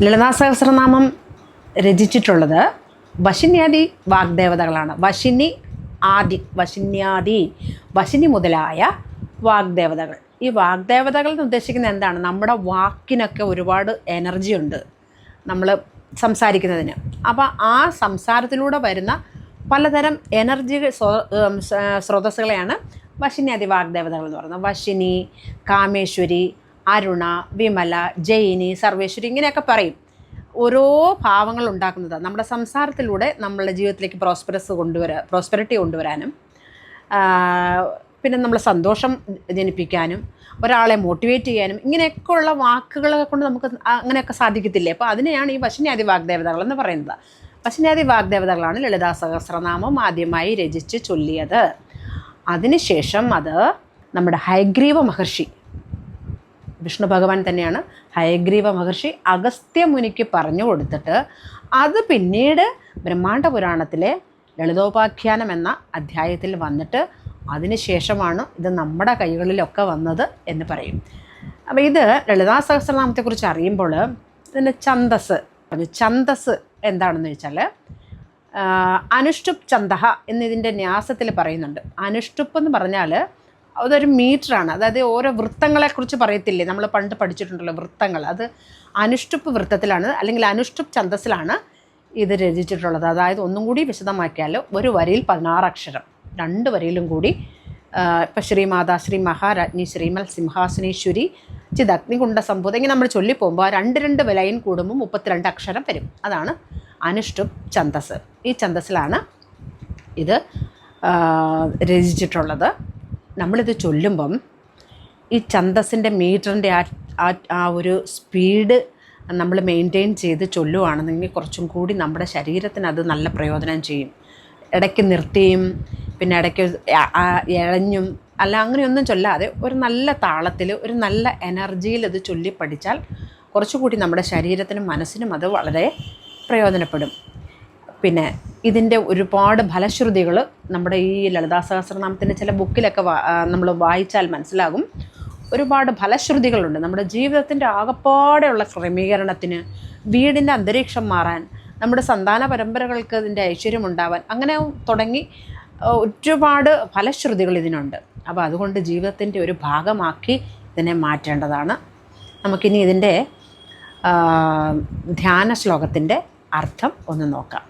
ലളിതാ സഹസ്രനാമം രചിച്ചിട്ടുള്ളത് വശിന്യാദി വാഗ്ദേവതകളാണ്. വശിനി മുതലായ വാഗ്ദേവതകൾ. ഈ വാഗ്ദേവതകൾ എന്ന് ഉദ്ദേശിക്കുന്നത് എന്താണ്? നമ്മുടെ വാക്കിനൊക്കെ ഒരുപാട് എനർജി ഉണ്ട് നമ്മൾ സംസാരിക്കുന്നതിന്. അപ്പോൾ ആ സംസാരത്തിലൂടെ വരുന്ന പലതരം എനർജി സ്രോതസ്സുകളെയാണ് വശിന്യാദി വാഗ്ദേവതകൾ എന്ന് പറയുന്നത്. വശിനി, കാമേശ്വരി, അരുണ, വിമല, ജയിനി, സർവേശ്വരി ഇങ്ങനെയൊക്കെ പറയും. ഓരോ ഭാവങ്ങൾ ഉണ്ടാക്കുന്നത് നമ്മുടെ സംസാരത്തിലൂടെ നമ്മളുടെ ജീവിതത്തിലേക്ക് പ്രോസ്പെരിറ്റി കൊണ്ടുവരാനും പിന്നെ നമ്മൾ സന്തോഷം ജനിപ്പിക്കാനും ഒരാളെ മോട്ടിവേറ്റ് ചെയ്യാനും ഇങ്ങനെയൊക്കെ ഉള്ള വാക്കുകളെ കൊണ്ട് നമുക്ക് അങ്ങനെയൊക്കെ സാധിക്കത്തില്ലേ? അപ്പോൾ അതിനെയാണ് ഈ വശിന്യാദി വാഗ്ദേവതകൾ എന്ന് പറയുന്നത്. വശിന്യാദി വാഗ്ദേവതകളാണ് ലളിതാ സഹസ്രനാമം ആദ്യമായി രചിച്ച് ചൊല്ലിയത്. അതിനുശേഷം അത് നമ്മുടെ ഹയഗ്രീവ മഹർഷി, വിഷ്ണു ഭഗവാൻ തന്നെയാണ് ഹയഗ്രീവ മഹർഷി അഗസ്ത്യ മുനിക്ക് പറഞ്ഞു കൊടുത്തിട്ട് അത് പിന്നീട് ബ്രഹ്മാണ്ഡ പുരാണത്തിലെ ലളിതോപാഖ്യാനം എന്ന അധ്യായത്തിൽ വന്നിട്ട് അതിനുശേഷമാണ് ഇത് നമ്മുടെ കൈകളിലൊക്കെ വന്നത് എന്ന് പറയും. അപ്പോൾ ഇത് ലളിതാ സഹസ്രനാമത്തെക്കുറിച്ച് അറിയുമ്പോൾ ഇതിൻ്റെ ഛന്ദസ് എന്താണെന്ന് വെച്ചാൽ അനുഷ്ടുപ് ഛന്ദഃ എന്നിതിൻ്റെ ന്യാസത്തിൽ പറയുന്നുണ്ട്. അനുഷ്ടുപ്പ് എന്ന് പറഞ്ഞാൽ അതൊരു മീറ്ററാണ്. അതായത് ഓരോ വൃത്തങ്ങളെക്കുറിച്ച് പറയത്തില്ലേ, നമ്മൾ പണ്ട് പഠിച്ചിട്ടുണ്ടല്ലോ വൃത്തങ്ങൾ. അത് അനുഷ്ടുപ്പ് വൃത്തത്തിലാണ് അല്ലെങ്കിൽ അനുഷ്ടുപ്പ് ഛന്ദസ്സിലാണ് ഇത് രചിച്ചിട്ടുള്ളത്. അതായത് ഒന്നും കൂടി വിശദമാക്കിയാൽ ഒരു വരിയിൽ 16 അക്ഷരം, 2 വരിയിലും കൂടി ഇപ്പം ശ്രീമാതാ, ശ്രീ മഹാരാജ്ഞി, ശ്രീമൽ സിംഹാസനേശ്വരി, ചിദഗ്നികുണ്ഡ സംഭൂത ഇങ്ങനെ നമ്മൾ ചൊല്ലിപ്പോകുമ്പോൾ 2 ലൈൻ കൂടുമ്പോൾ 32 അക്ഷരം വരും. അതാണ് അനുഷ്ടുപ്പ് ഛന്ദസ്. ഈ ഛന്ദസ്സിലാണ് ഇത് രചിച്ചിട്ടുള്ളത്. നമ്മളിത് ചൊല്ലുമ്പം ഈ ഛന്ദസ്സിൻ്റെ മീറ്ററിൻ്റെ ആ ഒരു സ്പീഡ് നമ്മൾ മെയിൻറ്റെയിൻ ചെയ്ത് ചൊല്ലുവാണെന്നെങ്കിൽ കുറച്ചും കൂടി നമ്മുടെ ശരീരത്തിന് അത് നല്ല പ്രയോജനം ചെയ്യും. ഇടയ്ക്ക് നിർത്തിയും പിന്നെ ഇടയ്ക്ക് ഇഴഞ്ഞും അല്ല അങ്ങനെയൊന്നും ചൊല്ലാതെ ഒരു നല്ല താളത്തിൽ ഒരു നല്ല എനർജിയിൽ ഇത് ചൊല്ലി പഠിച്ചാൽ കുറച്ചുകൂടി നമ്മുടെ ശരീരത്തിനും മനസ്സിനും അത് വളരെ പ്രയോജനപ്പെടും. പിന്നെ ഇതിൻ്റെ ഒരുപാട് ഫലശ്രുതികൾ നമ്മുടെ ഈ ലളിതാ സഹസ്രനാമത്തിൻ്റെ ചില ബുക്കിലൊക്കെ നമ്മൾ വായിച്ചാൽ മനസ്സിലാകും. ഒരുപാട് ഫലശ്രുതികളുണ്ട് നമ്മുടെ ജീവിതത്തിൻ്റെ ആകപ്പാടെയുള്ള ക്രമീകരണത്തിന്, വീടിൻ്റെ അന്തരീക്ഷം മാറാൻ, നമ്മുടെ സന്താന പരമ്പരകൾക്ക് ഇതിൻ്റെ ഐശ്വര്യമുണ്ടാവാൻ, അങ്ങനെ തുടങ്ങി ഒരുപാട് ഫലശ്രുതികൾ ഇതിനുണ്ട്. അപ്പോൾ അതുകൊണ്ട് ജീവിതത്തിൻ്റെ ഒരു ഭാഗമാക്കി ഇതിനെ മാറ്റേണ്ടതാണ്. നമുക്കിനി ഇതിൻ്റെ ധ്യാന ശ്ലോകത്തിൻ്റെ അർത്ഥം ഒന്ന് നോക്കാം.